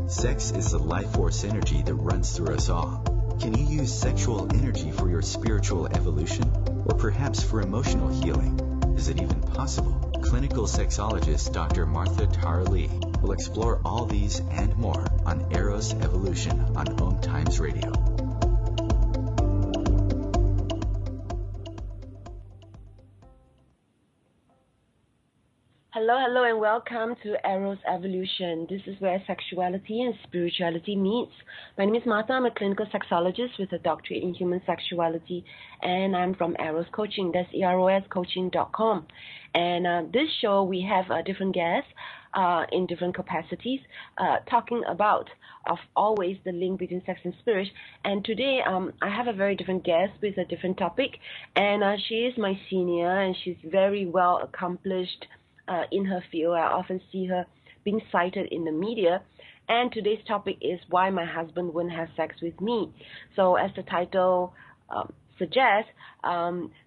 Sex is the life force energy that runs through us all. Can you use sexual energy for your spiritual evolution? Or perhaps for emotional healing? Is it even possible? Clinical sexologist Dr. Martha Tara Lee will explore all these and more on Eros Evolution on OMTimes Radio. Hello, and welcome to Eros Evolution. This is where sexuality and spirituality meets. My name is Martha. I'm a clinical sexologist with a doctorate in human sexuality, and I'm from Eros Coaching. That's eroscoaching.com. And this show, we have different guests in different capacities, talking about, of always, the link between sex and spirit. And today, I have a very different guest with a different topic, and she is my senior, and she's very well accomplished in her field. I often see her being cited in the media. And today's topic is why my husband wouldn't have sex with me. So as the title suggests,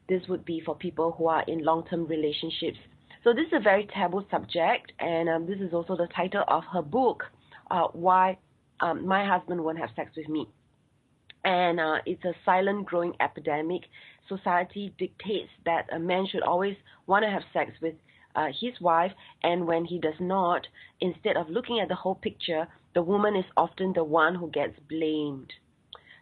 this would be for people who are in long-term relationships. So this is a very taboo subject, and this is also the title of her book, Why My Husband Won't Have Sex with Me. And it's a silent growing epidemic. Society dictates that a man should always want to have sex with his wife, and when he does not, instead of looking at the whole picture, the woman is often the one who gets blamed.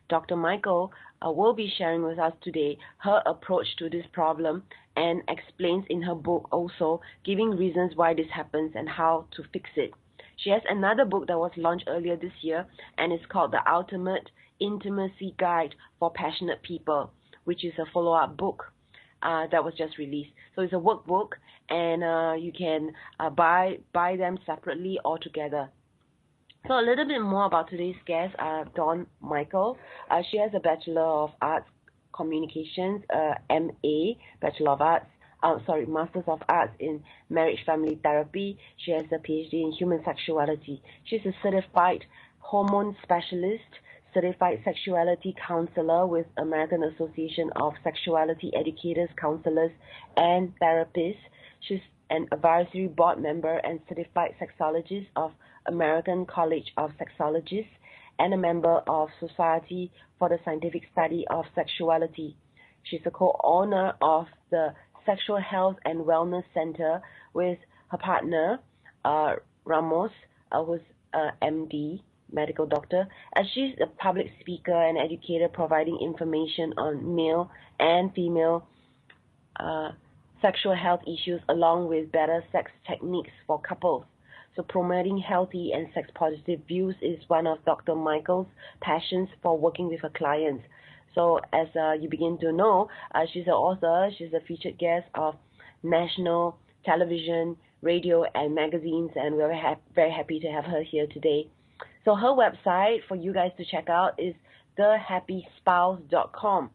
Dr. Michael will be sharing with us today her approach to this problem and explains in her book also, giving reasons why this happens and how to fix it. She has another book that was launched earlier this year, and it's called The Ultimate Intimacy Guide for Passionate People, which is a follow-up book that was just released. So it's a workbook, and you can buy them separately or together. So a little bit more about today's guest, Dawn Michael. She has a Bachelor of Arts Communications, MA, Bachelor of Arts, Masters of Arts in Marriage Family Therapy. She has a Ph.D. in Human Sexuality. She's a certified hormone specialist, certified sexuality counselor with American Association of Sexuality Educators, Counselors, and Therapists. She's an advisory board member and certified sexologist of American College of Sexologists and a member of Society for the Scientific Study of Sexuality. She's a co-owner of the Sexual Health and Wellness Center with her partner, Ramos, who's MD, medical doctor, as she's a public speaker and educator providing information on male and female sexual health issues along with better sex techniques for couples. So promoting healthy and sex-positive views is one of Dr. Michael's passions for working with her clients. So as you begin to know, she's an author, she's a featured guest of national television, radio, and magazines, and we're very happy to have her here today. So her website for you guys to check out is thehappyspouse.com.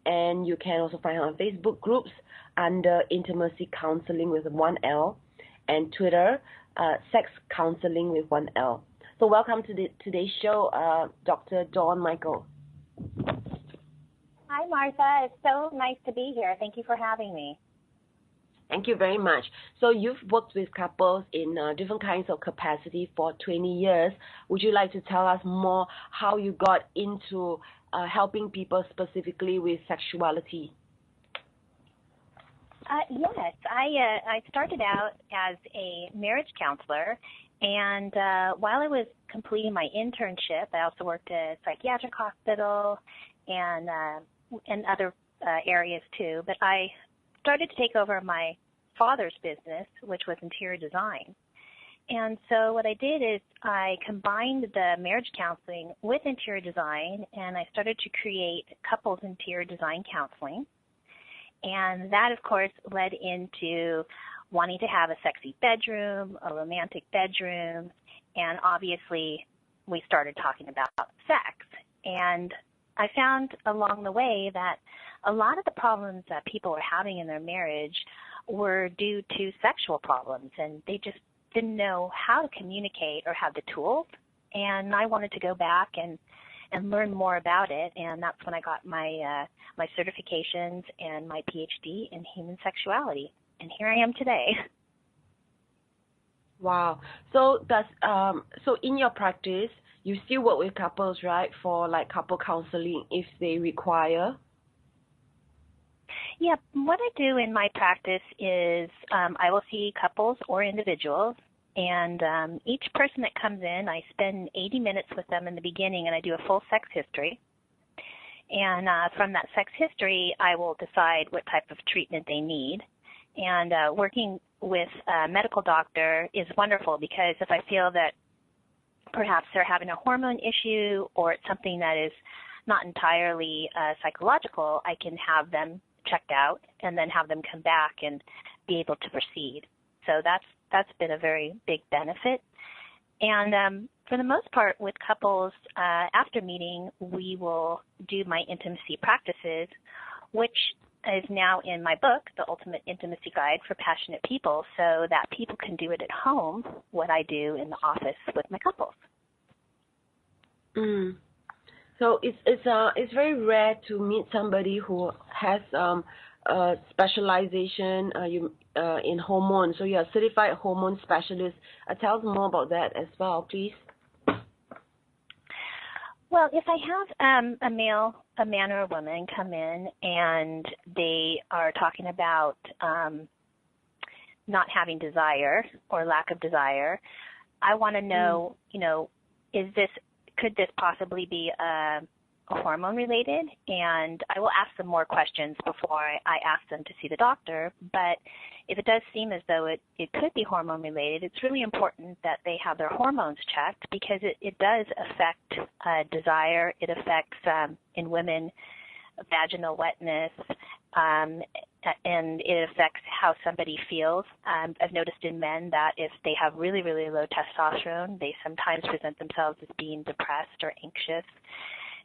And you can also find her on Facebook groups under Intimacy Counseling with 1L, and Twitter, Sex Counseling with 1L. So welcome to today's show, Dr. Dawn Michael. Hi, Martha. It's so nice to be here. Thank you for having me. Thank you very much. So you've worked with couples in different kinds of capacity for 20 years. Would you like to tell us more how you got into helping people specifically with sexuality? Yes. I started out as a marriage counselor, and while I was completing my internship, I also worked at a psychiatric hospital and other areas too. But I started to take over my father's business, which was interior design. And so what I did is I combined the marriage counseling with interior design, and I started to create couples interior design counseling. And that, of course, led into wanting to have a sexy bedroom, a romantic bedroom, and obviously we started talking about sex. And I found along the way that a lot of the problems that people were having in their marriage were due to sexual problems, and they just didn't know how to communicate or have the tools. And I wanted to go back and learn more about it, and that's when I got my my certifications and my Ph.D. in human sexuality. And here I am today. Wow. So so in your practice, you still work with couples, right? For like couple counseling if they require. Yeah, what I do in my practice is I will see couples or individuals, and each person that comes in, I spend 80 minutes with them in the beginning, and I do a full sex history. And from that sex history, I will decide what type of treatment they need. And working with a medical doctor is wonderful because if I feel that perhaps they're having a hormone issue or it's something that is not entirely psychological, I can have them checked out and then have them come back and be able to proceed. So that's been a very big benefit. And for the most part with couples, after meeting, we will do my intimacy practices, which is now in my book, The Ultimate Intimacy Guide for Passionate People, so that people can do it at home, what I do in the office with my couples. So it's very rare to meet somebody who has a specialization in hormones. So you're a certified hormone specialist. Tell us more about that as well, please. Well, if I have a man or a woman come in and they are talking about not having desire or lack of desire, I want to know, could this possibly be hormone related? And I will ask them more questions before I ask them to see the doctor. But if it does seem as though it could be hormone related, it's really important that they have their hormones checked because it does affect desire. It affects, in women, vaginal wetness, and it affects how somebody feels. I've noticed in men that if they have really, really low testosterone, they sometimes present themselves as being depressed or anxious.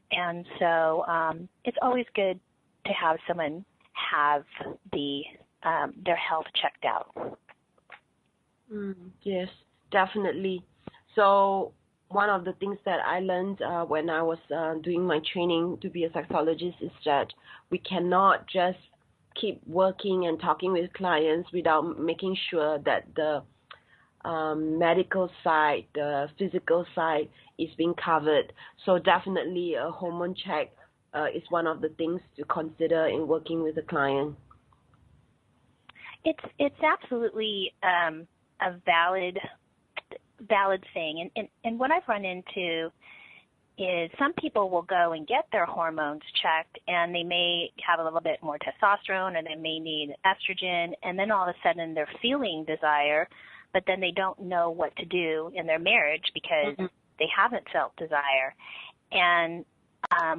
And so it's always good to have someone have their health checked out. Yes, definitely. So one of the things that I learned when I was doing my training to be a sexologist is that we cannot just keep working and talking with clients without making sure that the medical side, the physical side is being covered. So definitely a hormone check is one of the things to consider in working with a client. It's absolutely a valid thing. And what I've run into is some people will go and get their hormones checked, and they may have a little bit more testosterone, or they may need estrogen, and then all of a sudden they're feeling desire, but then they don't know what to do in their marriage because they haven't felt desire. And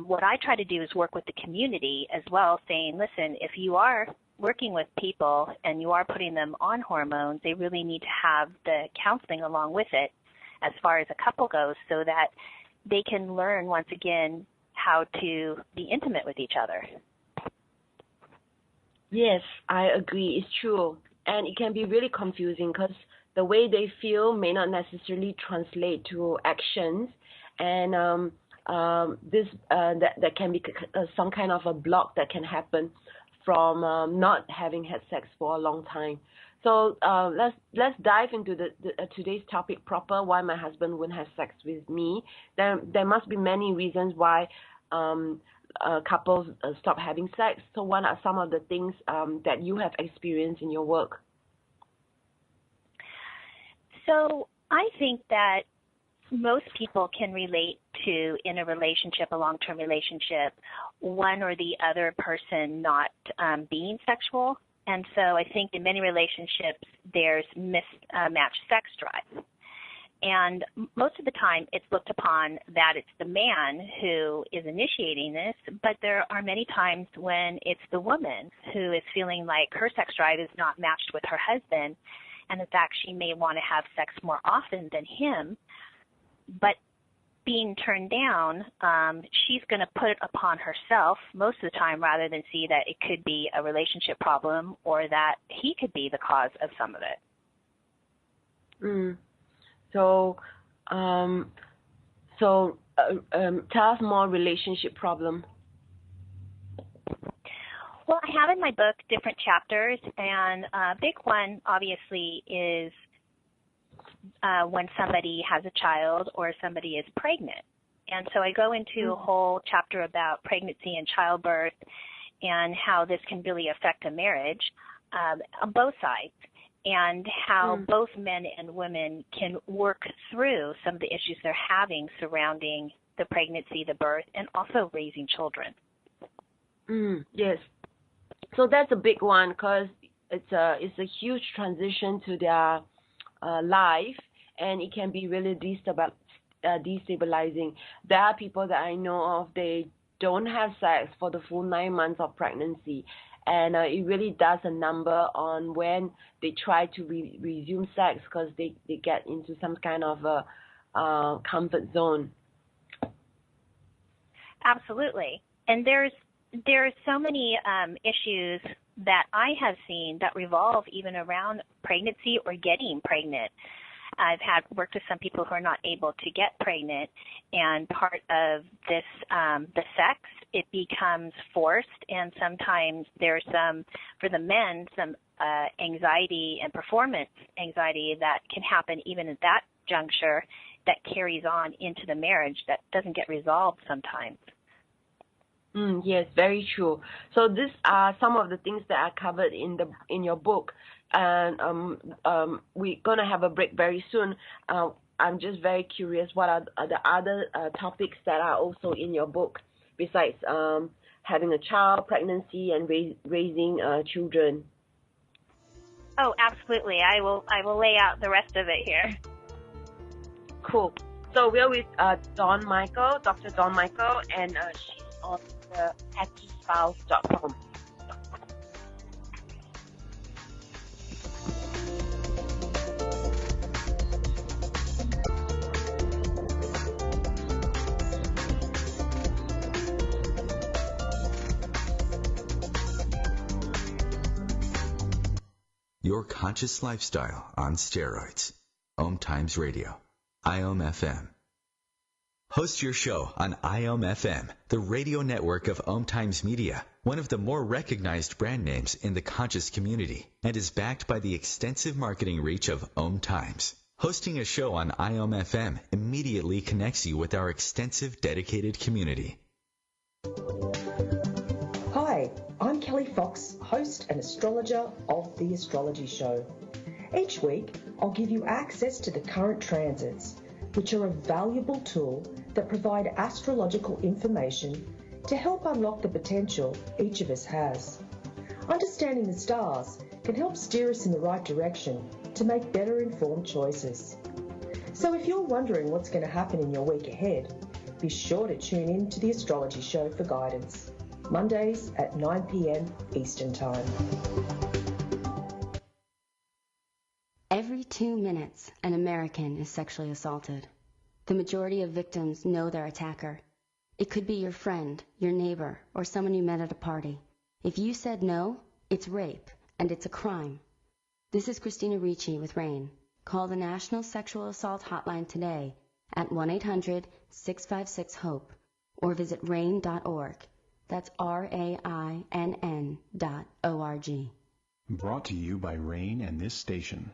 what I try to do is work with the community as well, saying, listen, if you are working with people and you are putting them on hormones, they really need to have the counseling along with it as far as a couple goes so that they can learn once again how to be intimate with each other. Yes, I agree. It's true. And it can be really confusing because the way they feel may not necessarily translate to actions. And that can be some kind of a block that can happen from not having had sex for a long time. So let's dive into the today's topic proper. Why my husband wouldn't have sex with me? There must be many reasons why couples stop having sex. So what are some of the things that you have experienced in your work? So I think that most people can relate to, in a relationship, a long-term relationship, one or the other person not being sexual. And so I think in many relationships there's mismatched sex drive. And most of the time it's looked upon that it's the man who is initiating this, but there are many times when it's the woman who is feeling like her sex drive is not matched with her husband. And in fact, she may want to have sex more often than him, but being turned down, she's going to put it upon herself most of the time rather than see that it could be a relationship problem or that he could be the cause of some of it. So tell us more relationship problem. Well, I have in my book different chapters, and a big one, obviously, is when somebody has a child or somebody is pregnant. And so I go into a whole chapter about pregnancy and childbirth and how this can really affect a marriage on both sides, and how both men and women can work through some of the issues they're having surrounding the pregnancy, the birth, and also raising children. Yes. So that's a big one, because it's a huge transition to their life, and it can be really destabilizing. There are people that I know of, they don't have sex for the full 9 months of pregnancy, and it really does a number on when they try to resume sex, because they get into some kind of a comfort zone. Absolutely. And there's so many issues that I have seen that revolve even around pregnancy or getting pregnant. I've worked with some people who are not able to get pregnant, and part of this, the sex, it becomes forced, and sometimes there's for the men, some anxiety and performance anxiety that can happen even at that juncture that carries on into the marriage that doesn't get resolved sometimes. Yes, very true. So these are some of the things that are covered in your book, and we're gonna have a break very soon. I'm just very curious, what are the other topics that are also in your book besides having a child, pregnancy, and raising children? Oh, absolutely. I will lay out the rest of it here. Cool. So we're with Dr. Dawn Michael, and she's on the happyspouse.com. Your conscious lifestyle on steroids. OMTimes Radio. IOM FM. Host your show on IOM FM, the radio network of OMTimes Media, one of the more recognized brand names in the conscious community, and is backed by the extensive marketing reach of OMTimes. Hosting a show on IOM FM immediately connects you with our extensive dedicated community. Hi, I'm Kelly Fox, host and astrologer of The Astrology Show. Each week, I'll give you access to the current transits, which are a valuable tool that provide astrological information to help unlock the potential each of us has. Understanding the stars can help steer us in the right direction to make better informed choices. So if you're wondering what's going to happen in your week ahead, be sure to tune in to The Astrology Show for guidance, Mondays at 9 p.m. Eastern Time. Every 2 minutes, an American is sexually assaulted. The majority of victims know their attacker. It could be your friend, your neighbor, or someone you met at a party. If you said no, it's rape, and it's a crime. This is Christina Ricci with RAIN. Call the National Sexual Assault Hotline today at 1-800-656-HOPE or visit RAIN.org. That's RAINN.org. Brought to you by RAIN and this station.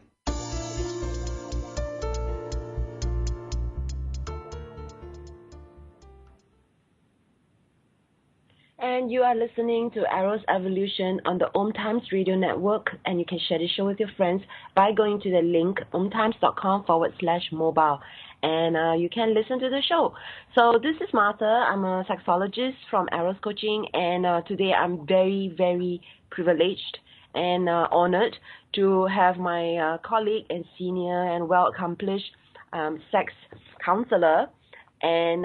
And you are listening to Arrow's Evolution on the OMTimes Radio Network, and you can share the show with your friends by going to the link omtimes.com/mobile, and you can listen to the show. So this is Martha. I'm a sexologist from Arrow's Coaching, and today I'm very, very privileged and honored to have my colleague and senior and well-accomplished sex counselor and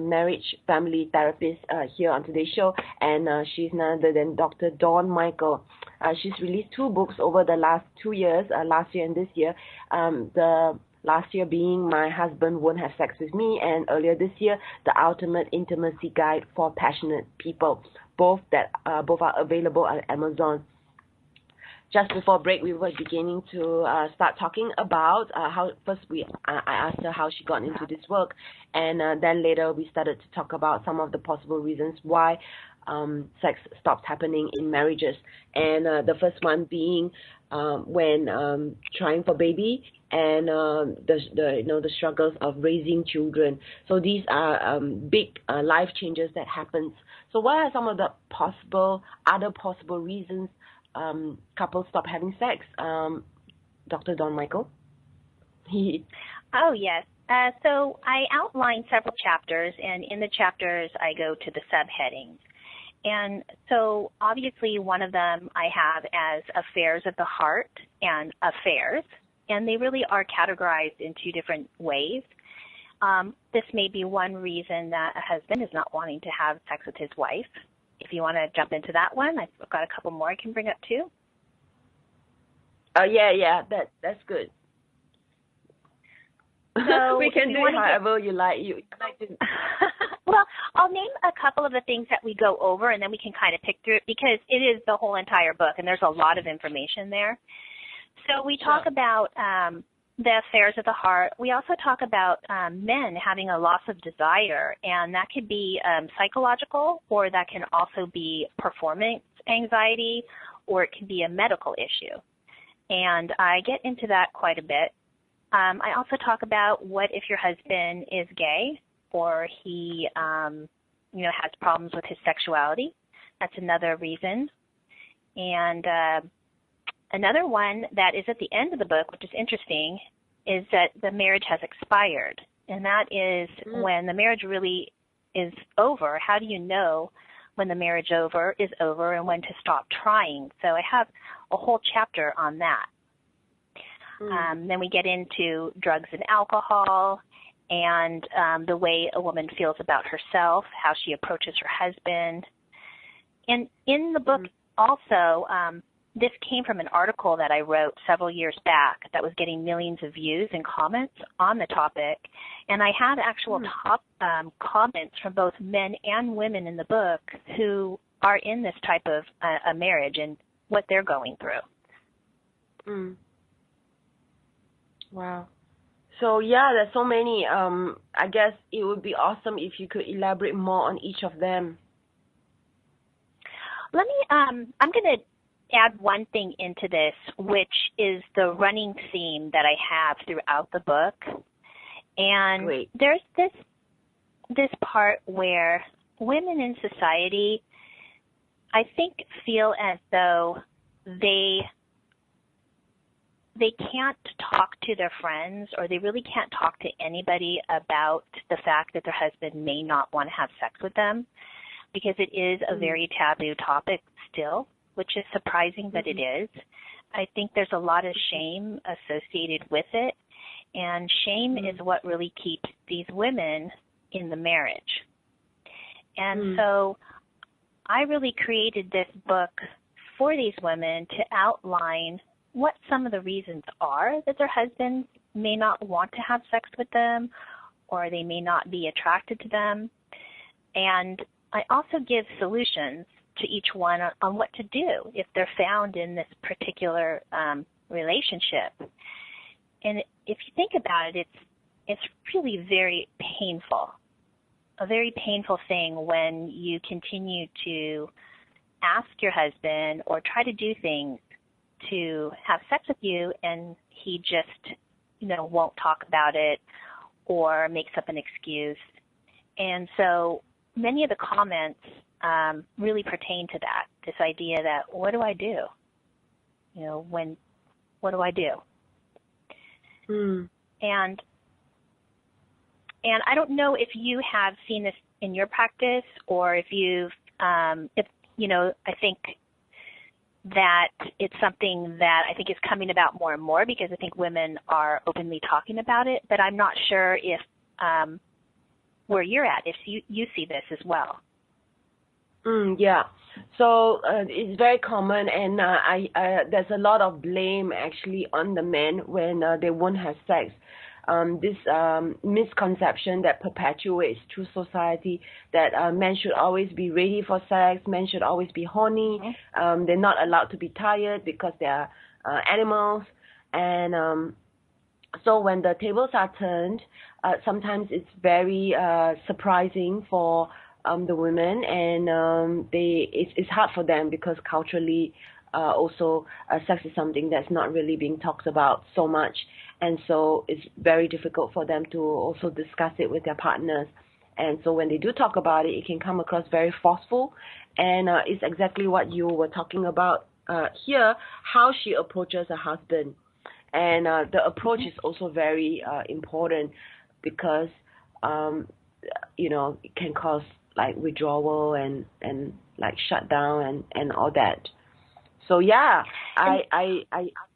marriage family therapist here on today's show, and she's none other than Dr. Dawn Michael. She's released 2 books over the last 2 years, last year and this year. The last year being My Husband Won't Have Sex With Me, and earlier this year, The Ultimate Intimacy Guide for Passionate People. Both are available on Amazon. Just before break, we were beginning to start talking about how first I asked her how she got into this work, and then later we started to talk about some of the possible reasons why sex stops happening in marriages. And the first one being when trying for baby, and the struggles of raising children. So these are big life changes that happens. So what are some of the other possible reasons couples stop having sex? Dr. Don Michael? Oh, yes. So I outlined several chapters, and in the chapters I go to the subheadings. And so obviously one of them I have as affairs of the heart and affairs, and they really are categorized in two different ways. This may be one reason that a husband is not wanting to have sex with his wife. If you want to jump into that one, I've got a couple more I can bring up too. Yeah, that's good. So we can do it however you like. You like to. Well, I'll name a couple of the things that we go over, and then we can kind of pick through it, because it is the whole entire book, and there's a lot of information there. So we talk about the affairs of the heart. We also talk about men having a loss of desire, and that could be psychological, or that can also be performance anxiety, or it can be a medical issue. And I get into that quite a bit. I also talk about what if your husband is gay, or he, has problems with his sexuality. That's another reason. And another one that is at the end of the book, which is interesting, is that the marriage has expired. And that is when the marriage really is over. How do you know when the marriage is over and when to stop trying? So I have a whole chapter on that. Then we get into drugs and alcohol, and the way a woman feels about herself, how she approaches her husband. And in the book also, this came from an article that I wrote several years back that was getting millions of views and comments on the topic. And I had actual comments from both men and women in the book who are in this type of a marriage and what they're going through. Wow. So yeah, there's so many. I guess it would be awesome if you could elaborate more on each of them. Let me, I'm going to add one thing into this, which is the running theme that I have throughout the book. And there's this part where women in society, I think, feel as though they can't talk to their friends, or they really can't talk to anybody about the fact that their husband may not want to have sex with them, because it is a very taboo topic still, which is surprising, but it is. I think there's a lot of shame associated with it, and shame is what really keeps these women in the marriage. And so I really created this book for these women to outline what some of the reasons are that their husbands may not want to have sex with them, or they may not be attracted to them. And I also give solutions to each one on what to do if they're found in this particular relationship. And if you think about it, it's really very painful, a very painful thing when you continue to ask your husband or try to do things to have sex with you, and he just, won't talk about it or makes up an excuse. And so many of the comments really pertain to that, this idea that, what do I do? What do I do? And I don't know if you have seen this in your practice, or if you've, I think that it's something that I think is coming about more and more, because I think women are openly talking about it, but I'm not sure if where you're at, if you see this as well. Yeah. So it's very common, and there's a lot of blame actually on the men when they won't have sex. This misconception that perpetuates through society that men should always be ready for sex, men should always be horny, they're not allowed to be tired because they are animals. And so when the tables are turned, sometimes it's very surprising for the women, and it's hard for them because culturally also sex is something that's not really being talked about so much, and so it's very difficult for them to also discuss it with their partners. And so when they do talk about it, it can come across very forceful, and it's exactly what you were talking about here, how she approaches her husband. And the approach is also very important because, it can cause like withdrawal and like shutdown and all that. So yeah, I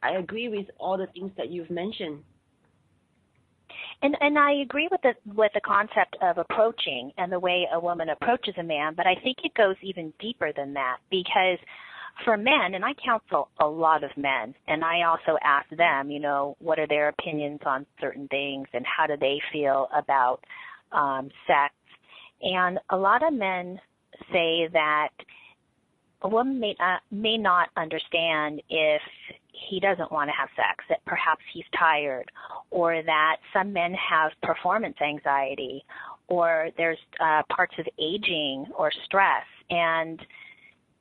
agree with all the things that you've mentioned. And I agree with the concept of approaching and the way a woman approaches a man, but I think it goes even deeper than that, because for men, and I counsel a lot of men, and I also ask them, what are their opinions on certain things and how do they feel about sex. And a lot of men say that a woman may not understand if he doesn't want to have sex, that perhaps he's tired, or that some men have performance anxiety, or there's parts of aging or stress, and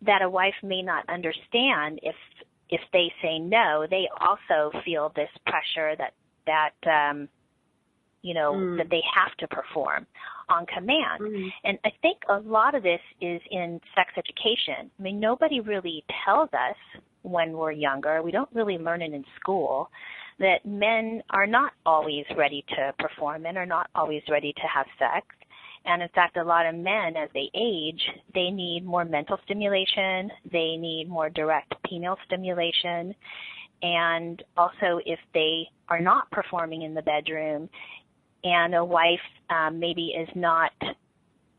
that a wife may not understand if they say no. They also feel this pressure that that they have to perform on command. Mm-hmm. And I think a lot of this is in sex education. I mean, nobody really tells us when we're younger, we don't really learn it in school, that men are not always ready to perform, men are not always ready to have sex. And in fact, a lot of men, as they age, they need more mental stimulation, they need more direct penile stimulation, and also if they are not performing in the bedroom and a wife maybe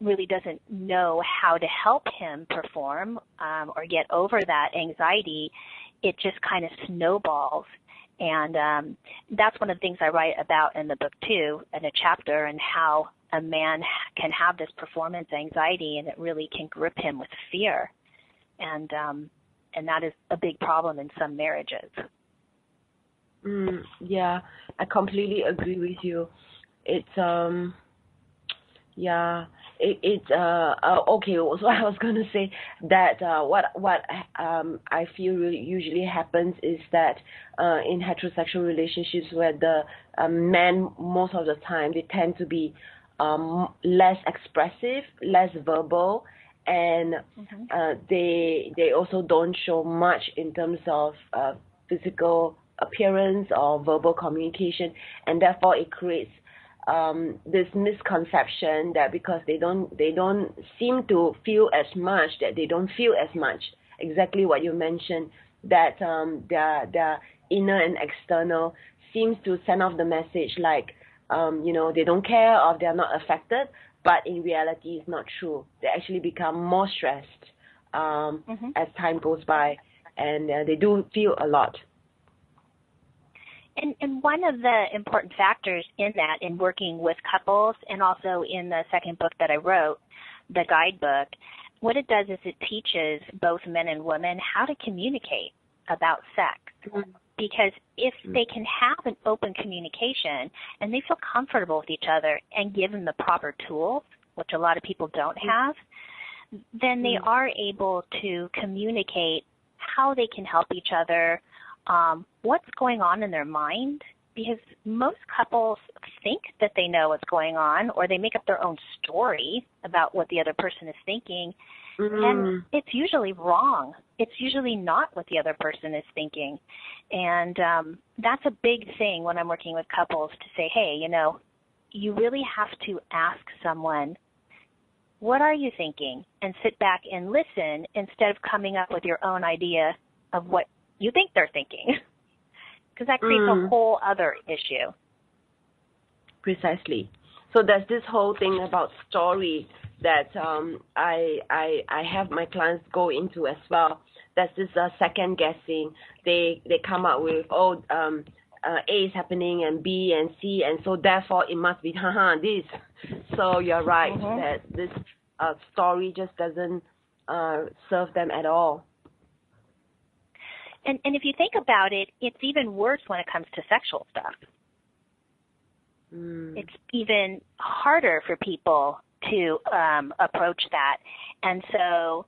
really doesn't know how to help him perform or get over that anxiety, it just kind of snowballs. And that's one of the things I write about in the book too, in a chapter, and how a man can have this performance anxiety and it really can grip him with fear. And that is a big problem in some marriages. Yeah, I completely agree with you. It's okay. So I was gonna say that what I feel really usually happens is that in heterosexual relationships where the men most of the time they tend to be less expressive, less verbal, and they also don't show much in terms of physical appearance or verbal communication, and therefore it creates this misconception that because they don't seem to feel as much, that they don't feel as much. Exactly what you mentioned, that their inner and external seems to send off the message like they don't care or they're not affected, but in reality it's not true. They actually become more stressed as time goes by, and they do feel a lot. And one of the important factors in that, in working with couples, and also in the second book that I wrote, the guidebook, what it does is it teaches both men and women how to communicate about sex. Because if they can have an open communication and they feel comfortable with each other and give them the proper tools, which a lot of people don't have, then they are able to communicate how they can help each other, what's going on in their mind, because most couples think that they know what's going on, or they make up their own story about what the other person is thinking, and it's usually wrong. It's usually not what the other person is thinking. And that's a big thing when I'm working with couples, to say, hey, you really have to ask someone, what are you thinking? And sit back and listen instead of coming up with your own idea of what you think they're thinking, because that creates a whole other issue. Precisely. So there's this whole thing about story that I have my clients go into as well. There's this second guessing. They come up with A is happening and B and C, and so therefore it must be this. So you're right that this story just doesn't serve them at all. And if you think about it, it's even worse when it comes to sexual stuff. It's even harder for people to approach that. And so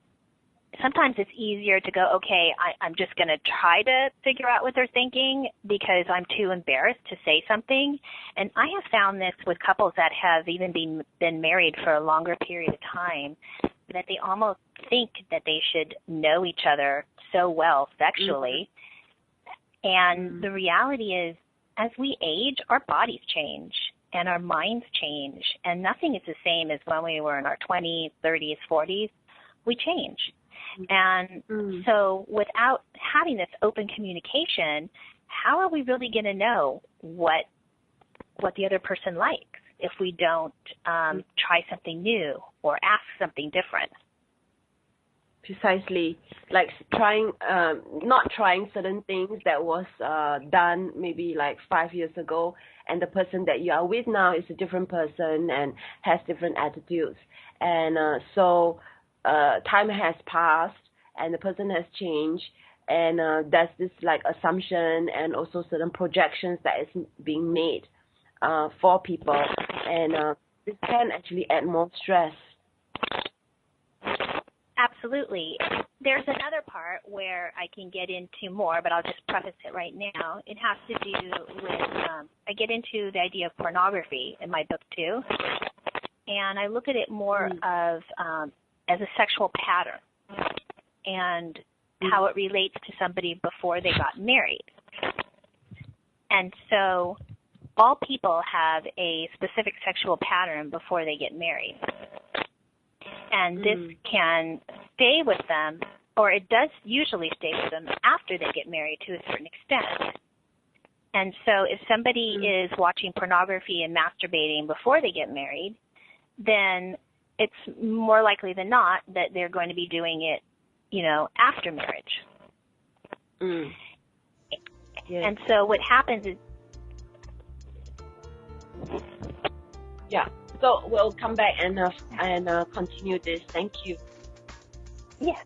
sometimes it's easier to go, okay, I'm just going to try to figure out what they're thinking because I'm too embarrassed to say something. And I have found this with couples that have even been married for a longer period of time, that they almost think that they should know each other so well sexually. And the reality is, as we age, our bodies change and our minds change, and nothing is the same as when we were in our 20s, 30s, 40s. We change. And so without having this open communication, how are we really going to know what the other person likes if we don't try something new or ask something different? Precisely, like not trying certain things that was done maybe like 5 years ago, and the person that you are with now is a different person and has different attitudes. And so time has passed and the person has changed, and there's this like assumption and also certain projections that is being made for people, and this can actually add more stress. Absolutely. There's another part where I can get into more, but I'll just preface it right now. It has to do with, I get into the idea of pornography in my book too, and I look at it more of as a sexual pattern and how it relates to somebody before they got married. And so all people have a specific sexual pattern before they get married. And this can stay with them, or it does usually stay with them after they get married to a certain extent. And so if somebody is watching pornography and masturbating before they get married, then it's more likely than not that they're going to be doing it, after marriage. Yes. And so what happens is... Yeah. So we'll come back and continue this. Thank you. Yeah.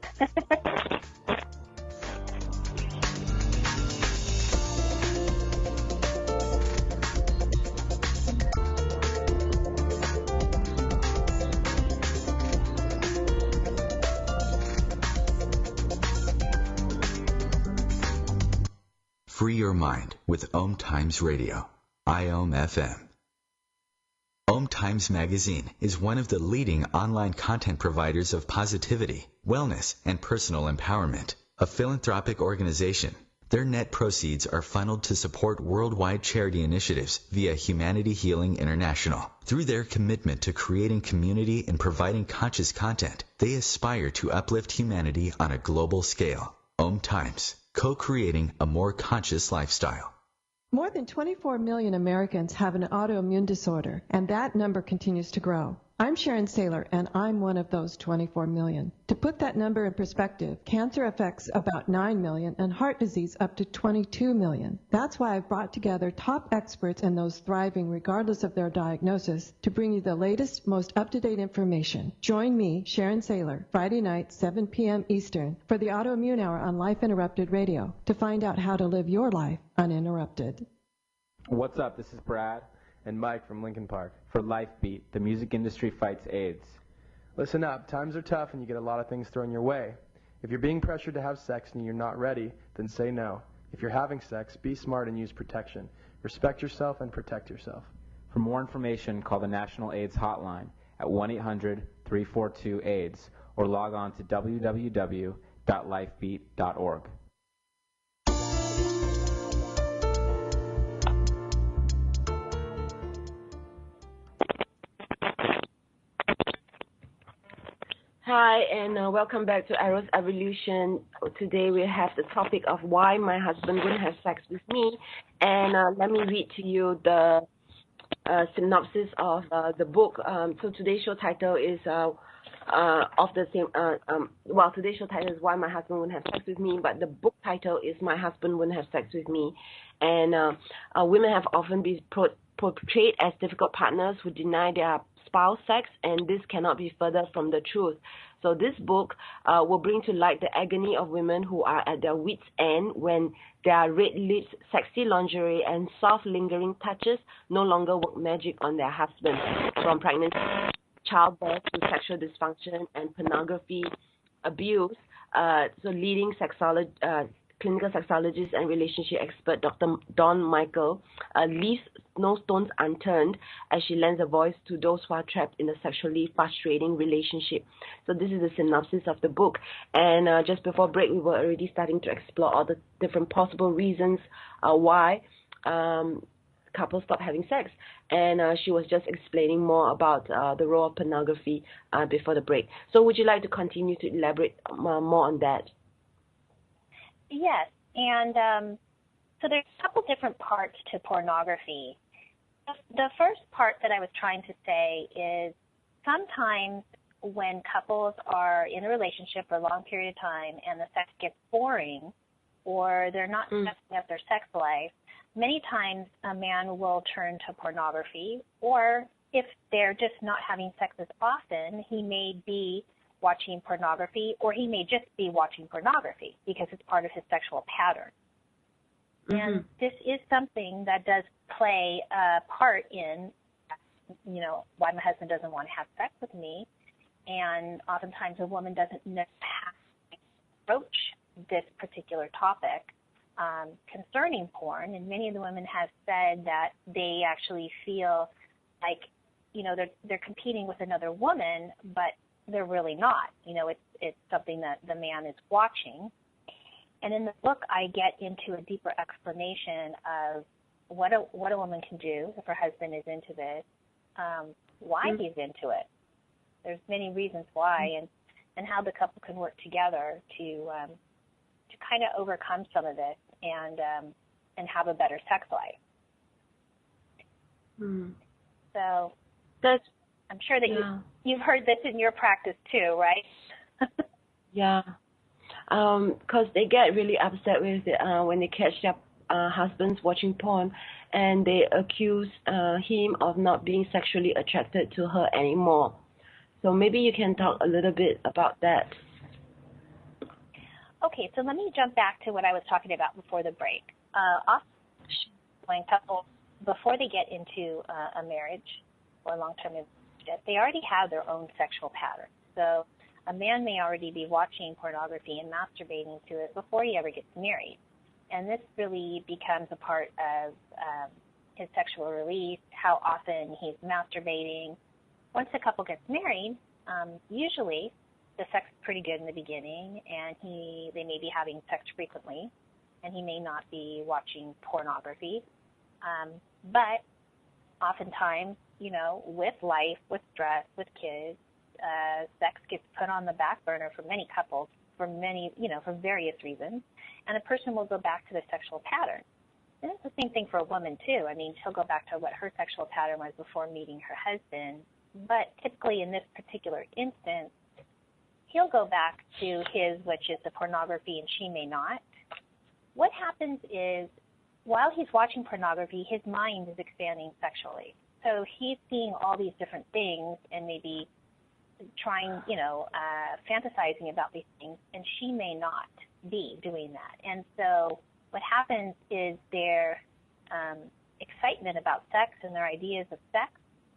Free your mind with OMTimes Radio, IOM FM. OMTimes Magazine is one of the leading online content providers of positivity, wellness, and personal empowerment. A philanthropic organization, their net proceeds are funneled to support worldwide charity initiatives via Humanity Healing International. Through their commitment to creating community and providing conscious content, they aspire to uplift humanity on a global scale. OMTimes, co-creating a more conscious lifestyle. More than 24 million Americans have an autoimmune disorder, and that number continues to grow. I'm Sharon Saylor, and I'm one of those 24 million. To put that number in perspective, cancer affects about 9 million and heart disease up to 22 million. That's why I've brought together top experts and those thriving regardless of their diagnosis to bring you the latest, most up-to-date information. Join me, Sharon Saylor, Friday night, 7 p.m. Eastern, for the Autoimmune Hour on Life Interrupted Radio to find out how to live your life uninterrupted. What's up? This is Brad and Mike from Lincoln Park for Life Beat, the music industry fights AIDS. Listen up, times are tough and you get a lot of things thrown your way. If you're being pressured to have sex and you're not ready, then say no. If you're having sex, be smart and use protection. Respect yourself and protect yourself. For more information, call the National AIDS Hotline at 1-800-342-AIDS or log on to www.lifebeat.org. Hi, and welcome back to Arrow's Evolution. Today we have the topic of why my husband wouldn't have sex with me. And let me read to you the synopsis of the book. So today's show title is today's show title is Why My Husband Wouldn't Have Sex With Me, but the book title is My Husband Wouldn't Have Sex With Me. And women have often been portrayed as difficult partners who deny their spouse sex, and this cannot be further from the truth. So this book will bring to light the agony of women who are at their wits' end when their red lips, sexy lingerie, and soft lingering touches no longer work magic on their husband, from pregnancy childbirth to sexual dysfunction and pornography abuse. So leading clinical sexologist and relationship expert Dr. Dawn Michael leaves no stones unturned as she lends a voice to those who are trapped in a sexually frustrating relationship. So this is the synopsis of the book. And just before break, we were already starting to explore all the different possible reasons why couples stop having sex. And she was just explaining more about the role of pornography before the break. So would you like to continue to elaborate more on that? Yes, and so there's a couple different parts to pornography. The first part that I was trying to say is sometimes when couples are in a relationship for a long period of time and the sex gets boring or they're not stepping up their sex life, many times a man will turn to pornography, or if they're just not having sex as often, he may be watching pornography, or he may just be watching pornography because it's part of his sexual pattern. And this is something that does play a part in, why my husband doesn't want to have sex with me. And oftentimes a woman doesn't know how to approach this particular topic concerning porn. And many of the women have said that they actually feel like, they're competing with another woman, but they're really not. It's something that the man is watching. And in the book, I get into a deeper explanation of what a woman can do if her husband is into this, why he's into it. There's many reasons why, and how the couple can work together to kind of overcome some of this and have a better sex life. So that's. I'm sure that you've heard this in your practice too, right? Yeah, because they get really upset with it when they catch their husbands watching porn, and they accuse him of not being sexually attracted to her anymore. So maybe you can talk a little bit about that. Okay, so let me jump back to what I was talking about before the break. Often when couples, before they get into a marriage or long-term relationship, they already have their own sexual pattern. So a man may already be watching pornography and masturbating to it before he ever gets married. And this really becomes a part of his sexual release, how often he's masturbating. Once the couple gets married, usually the sex is pretty good in the beginning, and they may be having sex frequently, and he may not be watching pornography. But oftentimes, with life, with stress, with kids, sex gets put on the back burner for many couples for various reasons, and a person will go back to their sexual pattern. And it's the same thing for a woman too. I mean, she'll go back to what her sexual pattern was before meeting her husband, but typically in this particular instance, he'll go back to his, which is the pornography, and she may not. What happens is, while he's watching pornography, his mind is expanding sexually. So he's seeing all these different things and maybe trying, fantasizing about these things, and she may not be doing that. And so what happens is their excitement about sex and their ideas of sex,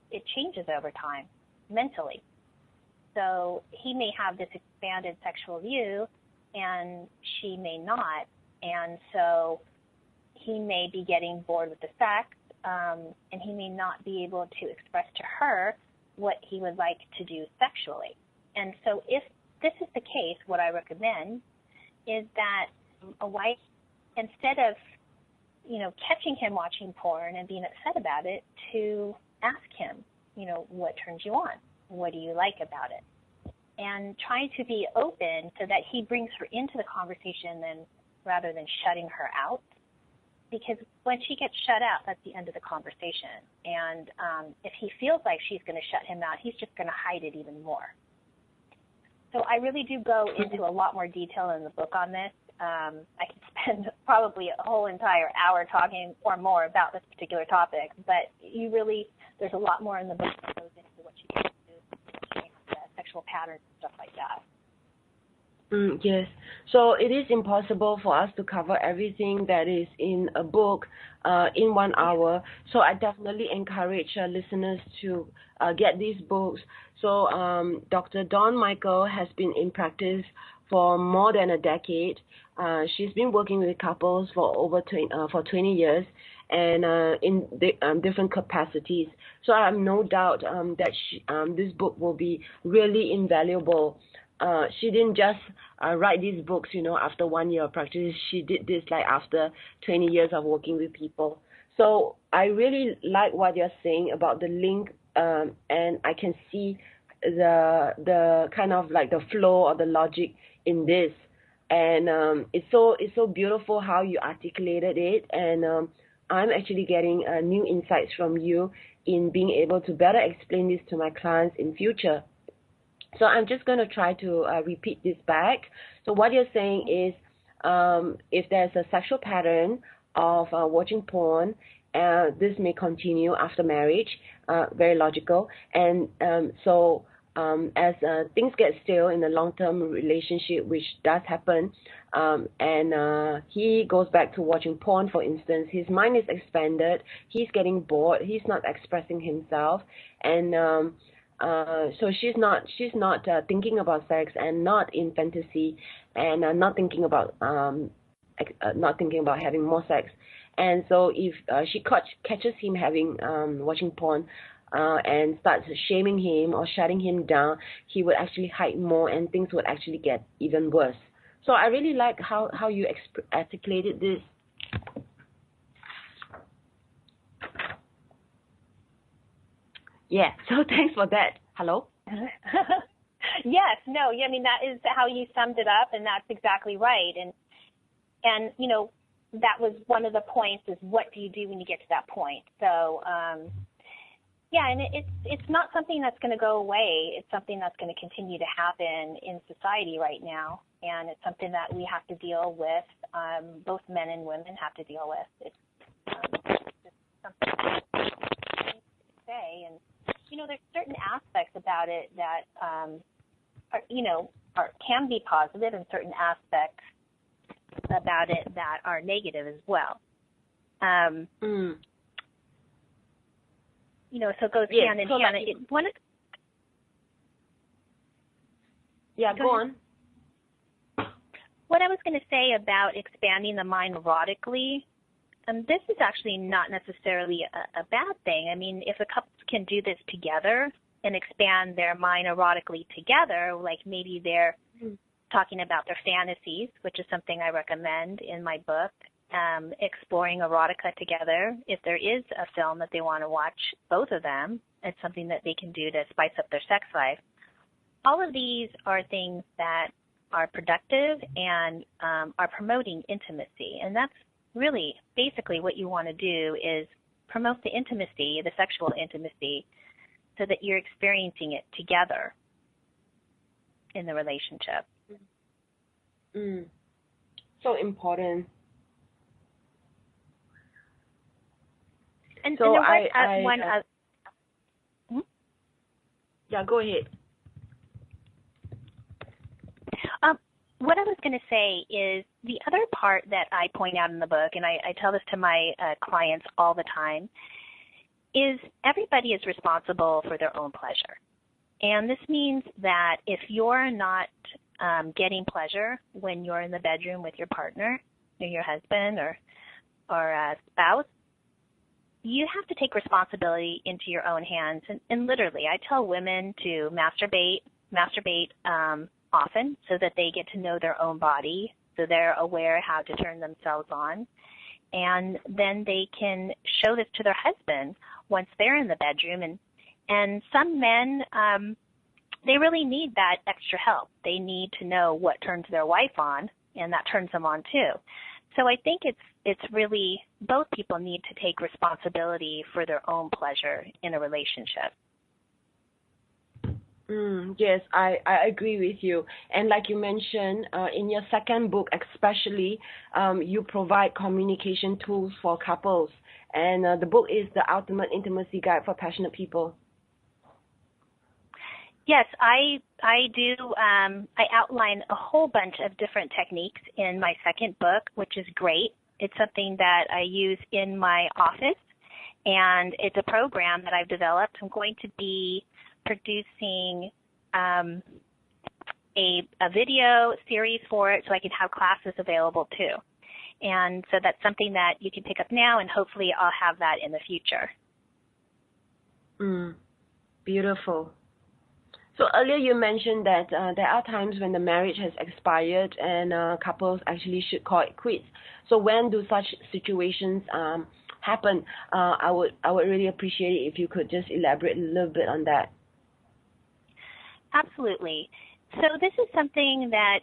it changes over time mentally. So he may have this expanded sexual view, and she may not. And so he may be getting bored with the sex, and he may not be able to express to her what he would like to do sexually. And so if this is the case, what I recommend is that a wife, instead of, catching him watching porn and being upset about it, to ask him, what turns you on? What do you like about it? And try to be open so that he brings her into the conversation rather than shutting her out. Because when she gets shut out, that's the end of the conversation. And if he feels like she's going to shut him out, he's just going to hide it even more. So I really do go into a lot more detail in the book on this. I could spend probably a whole entire hour talking or more about this particular topic, but there's a lot more in the book that goes into what you can do, sexual patterns and stuff like that. Yes. So it is impossible for us to cover everything that is in a book in 1 hour. So I definitely encourage listeners to get these books. So Dr. Dawn Michael has been in practice for more than a decade. She's been working with couples for over 20 years and in different capacities. So I have no doubt that this book will be really invaluable. She didn't just write these books, after 1 year of practice. She did this like after 20 years of working with people. So I really like what you're saying about the link, and I can see the kind of like the flow or the logic in this, and it's so beautiful how you articulated it, and I'm actually getting new insights from you in being able to better explain this to my clients in future. So I'm just going to try to repeat this back. So what you're saying is if there's a sexual pattern of watching porn, this may continue after marriage, very logical. And so as things get stale in a long-term relationship, which does happen, and he goes back to watching porn, for instance, his mind is expanded, he's getting bored, he's not expressing himself, and so she's not thinking about sex and not in fantasy and not thinking about having more sex. And so if she catches him having watching porn and starts shaming him or shutting him down, he would actually hide more and things would actually get even worse. So I really like how you articulated this. Yeah, so thanks for that. Hello? Yes, no, I mean, that is how you summed it up, and that's exactly right. And that was one of the points, is what do you do when you get to that point? So, yeah, and it's not something that's going to go away. It's something that's going to continue to happen in society right now, and it's something that we have to deal with. Both men and women have to deal with. It's just something to say, and there's certain aspects about it that can be positive, and certain aspects about it that are negative as well. So it goes hand in hand. Go on. What I was going to say about expanding the mind erotically, this is actually not necessarily a bad thing. I mean, if the couples can do this together and expand their mind erotically together, like maybe they're talking about their fantasies, which is something I recommend in my book, exploring erotica together. If there is a film that they want to watch, both of them, it's something that they can do to spice up their sex life. All of these are things that are productive and are promoting intimacy, and that's really basically what you want to do, is promote the intimacy, the sexual intimacy, so that you're experiencing it together in the relationship. So important. And so yeah, go ahead. What I was going to say is the other part that I point out in the book, and I tell this to my clients all the time, is everybody is responsible for their own pleasure. And this means that if you're not getting pleasure when you're in the bedroom with your partner or your husband or a spouse, you have to take responsibility into your own hands. And literally, I tell women to masturbate often so that they get to know their own body, so they're aware how to turn themselves on. And then they can show this to their husband once they're in the bedroom. And some men, they really need that extra help. They need to know what turns their wife on, and that turns them on too. So I think it's really, both people need to take responsibility for their own pleasure in a relationship. Yes, I agree with you. And like you mentioned, in your second book especially, you provide communication tools for couples. And the book is The Ultimate Intimacy Guide for Passionate People. Yes, I do. I outline a whole bunch of different techniques in my second book, which is great. It's something that I use in my office, and it's a program that I've developed. I'm going to be producing a video series for it so I can have classes available too. And so that's something that you can pick up now, and hopefully I'll have that in the future. Beautiful. So earlier you mentioned that there are times when the marriage has expired and couples actually should call it quits. So when do such situations happen? I would really appreciate it if you could just elaborate a little bit on that. Absolutely. So this is something that,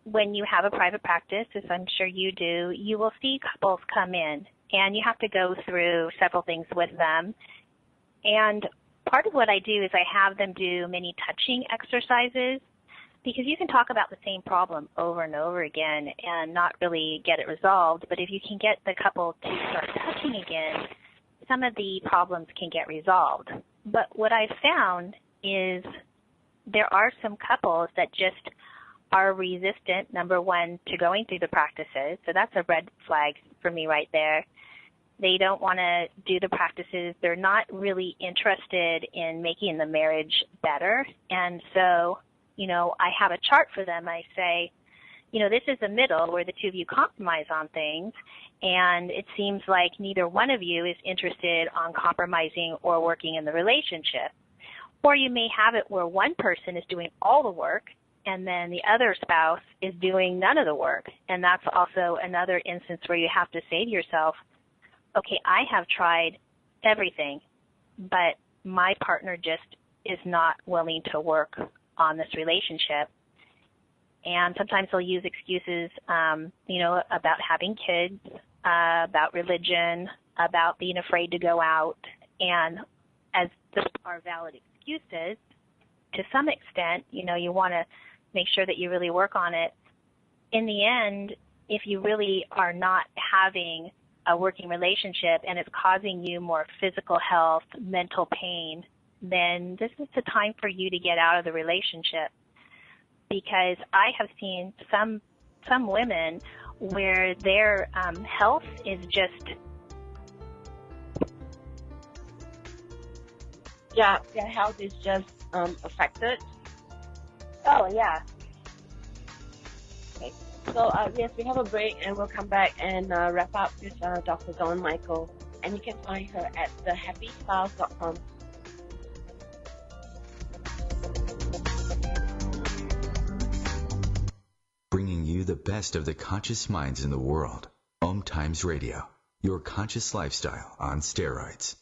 when you have a private practice, as I'm sure you do, you will see couples come in, and you have to go through several things with them. And part of what I do is I have them do many touching exercises, because you can talk about the same problem over and over again and not really get it resolved. But if you can get the couple to start touching again, some of the problems can get resolved. But what I've found is there are some couples that just are resistant, number one, to going through the practices. So that's a red flag for me right there. They don't want to do the practices. They're not really interested in making the marriage better. And so, I have a chart for them. I say, this is a middle where the two of you compromise on things, and it seems like neither one of you is interested on compromising or working in the relationship. Or you may have it where one person is doing all the work and then the other spouse is doing none of the work. And that's also another instance where you have to say to yourself, okay, I have tried everything, but my partner just is not willing to work on this relationship. And sometimes they'll use excuses, about having kids, about religion, about being afraid to go out. And as those are valid excuses, to some extent, you want to make sure that you really work on it. In the end, if you really are not having a working relationship and it's causing you more physical health, mental pain, then this is the time for you to get out of the relationship. Because I have seen some women where their health is just... Yeah, their health is just affected. Oh, yeah. Okay. So, yes, we have a break, and we'll come back and wrap up with Dr. Dawn Michael. And you can find her at thehappyspouse.com. Bringing you the best of the conscious minds in the world. OMTimes Radio, your conscious lifestyle on steroids.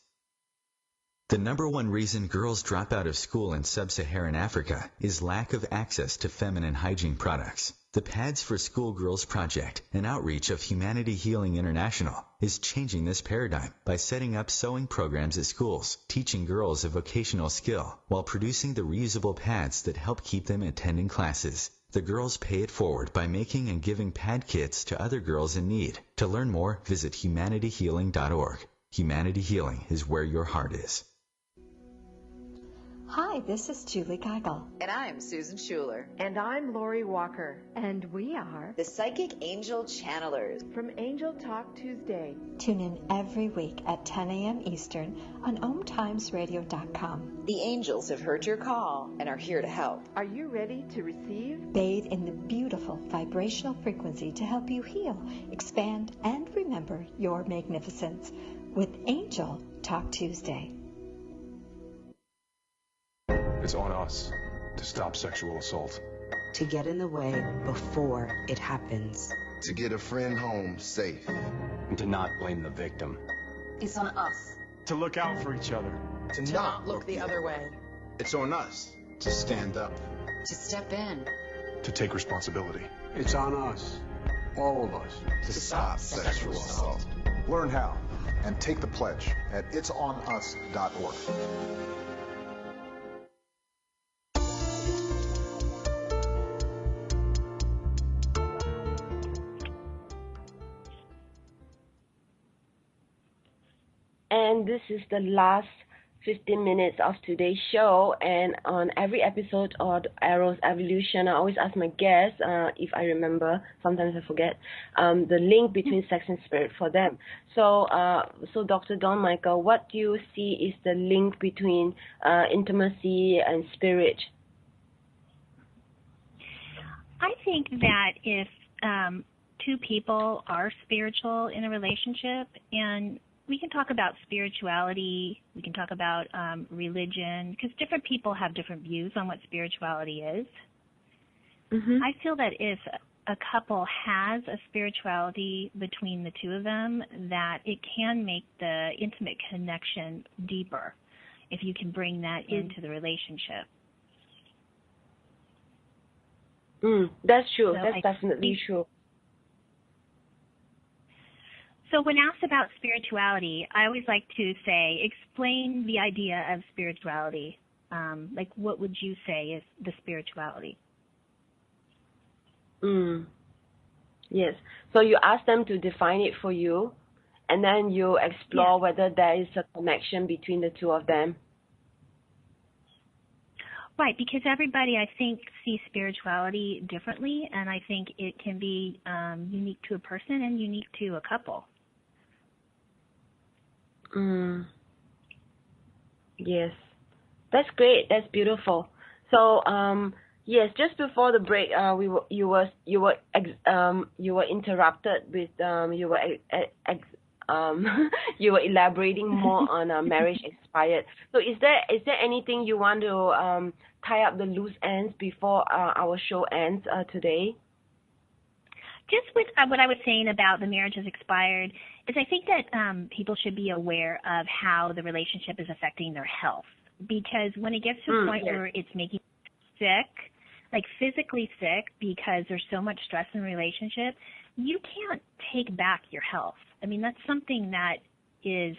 The number one reason girls drop out of school in sub-Saharan Africa is lack of access to feminine hygiene products. The Pads for Schoolgirls Project, an outreach of Humanity Healing International, is changing this paradigm by setting up sewing programs at schools, teaching girls a vocational skill, while producing the reusable pads that help keep them attending classes. The girls pay it forward by making and giving pad kits to other girls in need. To learn more, visit humanityhealing.org. Humanity Healing is where your heart is. Hi, this is Julie Geigel. And I'm Susan Schuler. And I'm Lori Walker. And we are the Psychic Angel Channelers from Angel Talk Tuesday. Tune in every week at 10 a.m. Eastern on OMTimesRadio.com. The angels have heard your call and are here to help. Are you ready to receive? Bathe in the beautiful vibrational frequency to help you heal, expand, and remember your magnificence with Angel Talk Tuesday. It's on us to stop sexual assault. To get in the way before it happens. To get a friend home safe. And to not blame the victim. It's on us. To look out for each other. To not look the other way. It's on us to stand up. To step in. To take responsibility. It's on us, all of us, to stop sexual assault. Learn how and take the pledge at itsonus.org. And this is the last 15 minutes of today's show. And on every episode of Arrow's Evolution, I always ask my guests, if I remember, sometimes I forget, the link between sex and spirit for them. So, Dr. Dawn Michael, what do you see is the link between intimacy and spirit? I think that if two people are spiritual in a relationship, and we can talk about spirituality, we can talk about religion, because different people have different views on what spirituality is. I feel that if a couple has a spirituality between the two of them, that it can make the intimate connection deeper if you can bring that into the relationship. That's true. So That's definitely true. So when asked about spirituality, I always like to say, explain the idea of spirituality. Like, what would you say is the spirituality? Yes. So you ask them to define it for you, and then you explore whether there is a connection between the two of them. Right, because everybody, I think, sees spirituality differently, and I think it can be unique to a person and unique to a couple. Yes, that's great. That's beautiful. So, yes, just before the break, you were interrupted with you were elaborating more on marriage expired. So, is there anything you want to tie up the loose ends before our show ends today? Just with what I was saying about the marriage has expired, is I think that people should be aware of how the relationship is affecting their health. Because when it gets to a point where it's making you sick, like physically sick, because there's so much stress in a relationship, you can't take back your health. I mean, that's something that is,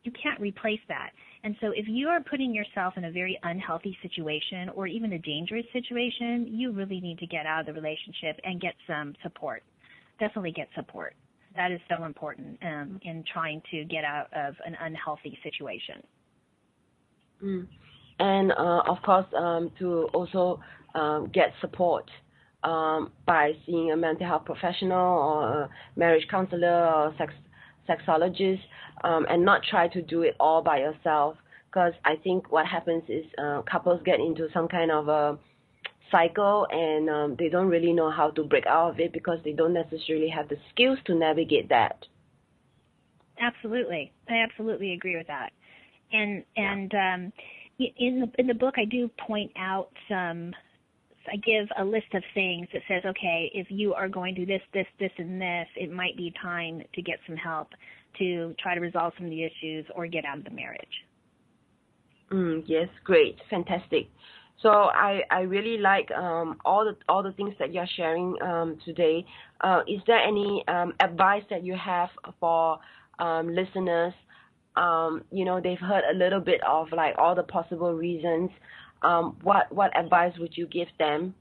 you can't replace that. And so if you are putting yourself in a very unhealthy situation or even a dangerous situation, you really need to get out of the relationship and get some support. Definitely get support. That is so important in trying to get out of an unhealthy situation. And, of course, to also get support by seeing a mental health professional or a marriage counselor or sexologist, and not try to do it all by yourself, because I think what happens is couples get into some kind of a cycle, and they don't really know how to break out of it because they don't necessarily have the skills to navigate that. Absolutely. I absolutely agree with that. And in the book, I do point out I give a list of things that says, okay, if you are going through this, and this, it might be time to get some help to try to resolve some of the issues or get out of the marriage. Yes, great, fantastic. So I really like all the things that you're sharing today. Is there any advice that you have for listeners? They've heard a little bit of like all the possible reasons. What advice would you give them?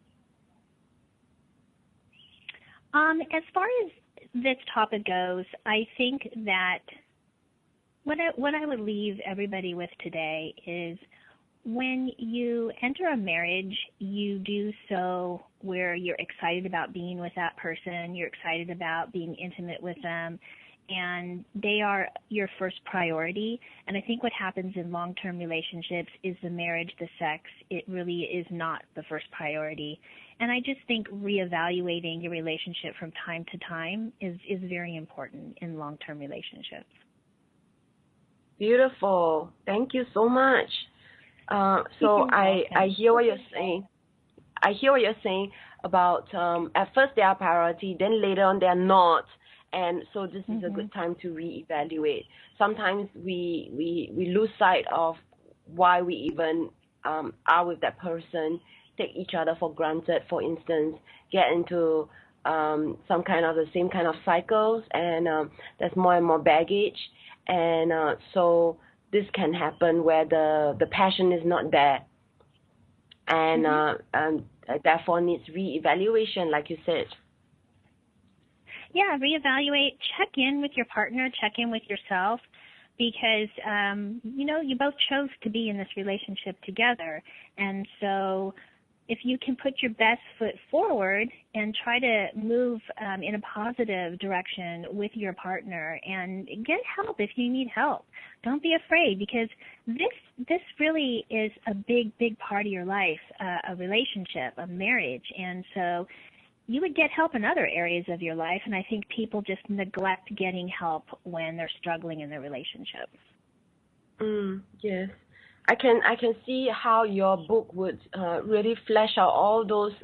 As far as this topic goes, I think that what I would leave everybody with today is when you enter a marriage, you do so where you're excited about being with that person, you're excited about being intimate with them, and they are your first priority. And I think what happens in long-term relationships is the marriage, the sex, it really is not the first priority. And I just think reevaluating your relationship from time to time is very important in long-term relationships. Beautiful. Thank you so much. So I hear what you're saying. I hear what you're saying about at first they are priority, then later on they are not. And so this is a good time to reevaluate. Sometimes we lose sight of why we even are with that person, take each other for granted, for instance, get into some kind of the same kind of cycles, and there's more and more baggage. And so this can happen where the passion is not there, and therefore needs reevaluation, like you said. Yeah, reevaluate, check in with your partner, check in with yourself. because, you both chose to be in this relationship together. And so if you can put your best foot forward and try to move in a positive direction with your partner and get help if you need help. Don't be afraid, because this really is a big part of your life, a relationship, a marriage. And so you would get help in other areas of your life, and I think people just neglect getting help when they're struggling in their relationship. Yes. I can see how your book would really flesh out all those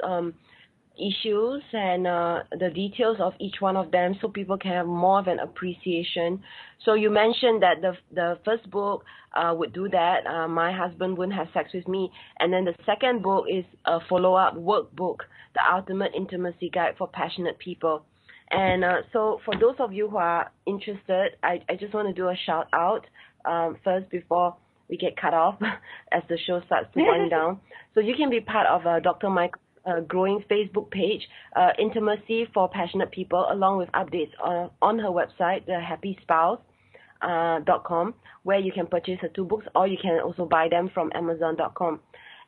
issues and the details of each one of them, so people can have more of an appreciation. So you mentioned that the first book would do that, My Husband Wouldn't Have Sex With Me, and then the second book is a follow-up workbook, The Ultimate Intimacy Guide for Passionate People. And so for those of you who are interested, I just want to do a shout out first before we get cut off as the show starts to wind down. So you can be part of Dr. Mike's growing Facebook page, Intimacy for Passionate People, along with updates on her website, thehappyspouse.com, where you can purchase her 2 books, or you can also buy them from Amazon.com.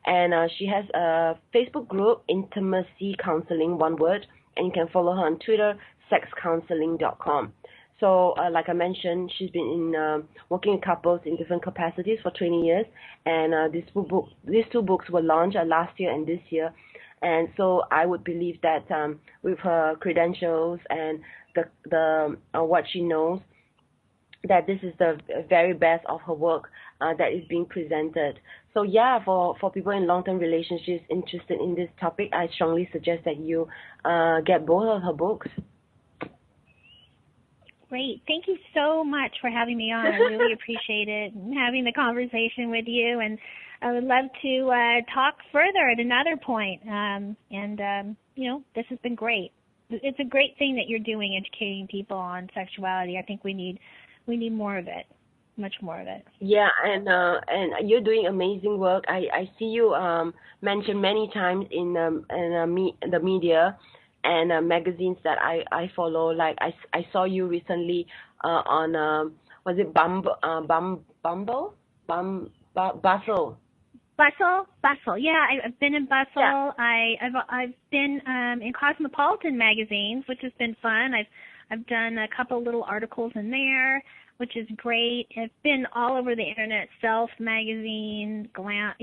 And she has a Facebook group, Intimacy Counseling, one word, and you can follow her on Twitter, sexcounseling.com. So, like I mentioned, she's been working with couples in different capacities for 20 years, and these 2 books were launched last year and this year. And so I would believe that with her credentials and the what she knows, that this is the very best of her work that is being presented. So yeah, for people in long-term relationships interested in this topic, I strongly suggest that you get both of her books. Great. Thank you so much for having me on. I really appreciate it and having the conversation with you. And I would love to talk further at another point. This has been great. It's a great thing that you're doing, educating people on sexuality. I think we need more of it, much more of it. Yeah, and you're doing amazing work. I see you mentioned many times in the media and magazines that I follow. Like I saw you recently on was it Bustle? Bustle. Yeah, I've been in Bustle. Yeah. I've been in Cosmopolitan magazines, which has been fun. I've done a couple little articles in there, which is great. I've been all over the internet, Self magazine, Glam,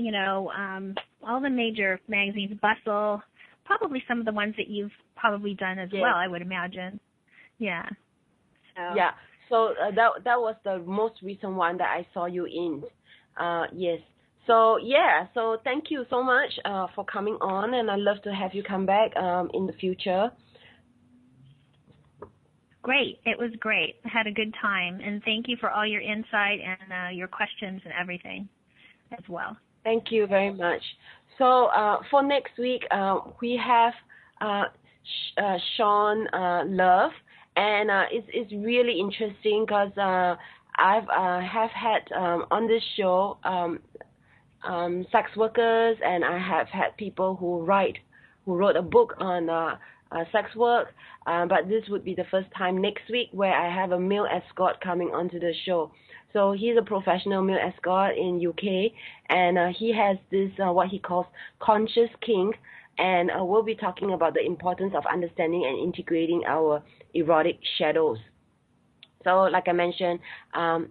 all the major magazines, Bustle. Probably some of the ones that you've probably done as well, I would imagine. Yeah. Yeah. So that was the most recent one that I saw you in. Yes. So yeah. So thank you so much for coming on, and I'd love to have you come back in the future. Great. It was great. I had a good time, and thank you for all your insight and your questions and everything as well. Thank you very much. So for next week, we have Sean Love, and it's really interesting because I have had on this show sex workers, and I have had people who wrote a book on sex work, but this would be the first time next week where I have a male escort coming onto the show. So he's a professional male escort in UK, and he has this what he calls conscious kink, and we'll be talking about the importance of understanding and integrating our erotic shadows. So like I mentioned,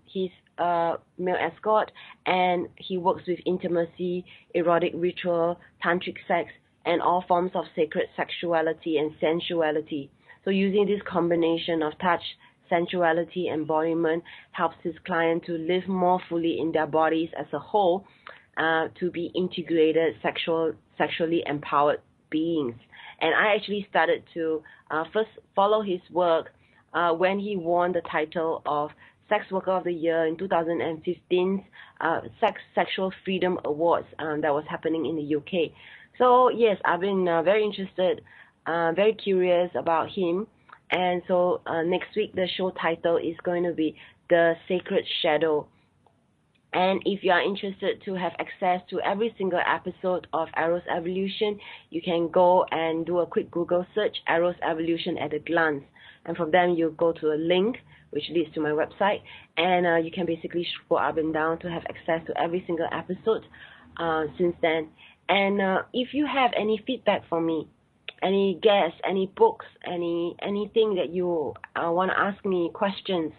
he's a male escort, and he works with intimacy, erotic ritual, tantric sex, and all forms of sacred sexuality and sensuality. So using this combination of touch, sensuality, embodiment helps his client to live more fully in their bodies as a whole, to be integrated, sexually empowered beings. And I actually started to first follow his work when he won the title of Sex Worker of the Year in 2015's Sexual Freedom Awards that was happening in the UK. So yes, I've been very interested, very curious about him. And so next week, the show title is going to be The Sacred Shadow. And if you are interested to have access to every single episode of Eros Evolution, you can go and do a quick Google search, Eros Evolution at a glance. and from them you go to a link which leads to my website, and you can basically scroll up and down to have access to every single episode since then. And if you have any feedback for me, any guests, any books, anything that you want to ask me questions,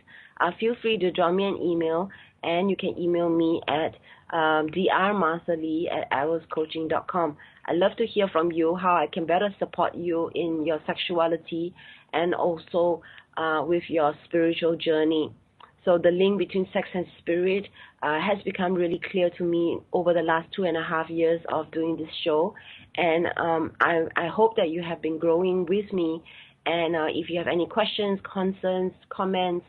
feel free to drop me an email, and you can email me at drmarthalee@arrowscoaching.com. I love to hear from you how I can better support you in your sexuality and also with your spiritual journey. So the link between sex and spirit has become really clear to me over the last 2.5 years of doing this show. And I hope that you have been growing with me. And if you have any questions, concerns, comments,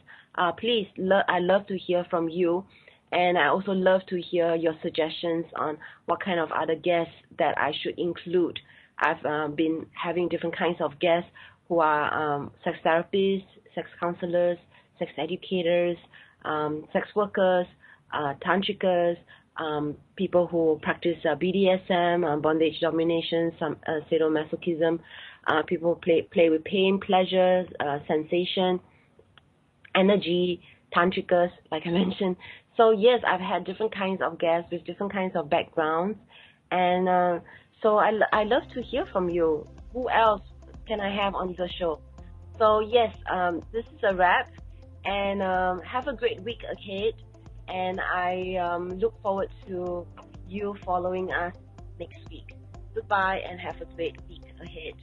please, I love to hear from you. And I also love to hear your suggestions on what kind of other guests that I should include. I've been having different kinds of guests who are sex therapists, sex counselors, sex educators, sex workers, tantricas, people who practice BDSM, bondage domination, some sadomasochism, people play with pain, pleasure, sensation, energy, tantricas, like I mentioned. So yes, I've had different kinds of guests with different kinds of backgrounds, and so I love to hear from you. Who else can I have on the show? So yes, this is a wrap, and have a great week ahead, and I look forward to you following us next week. Goodbye, and have a great week ahead.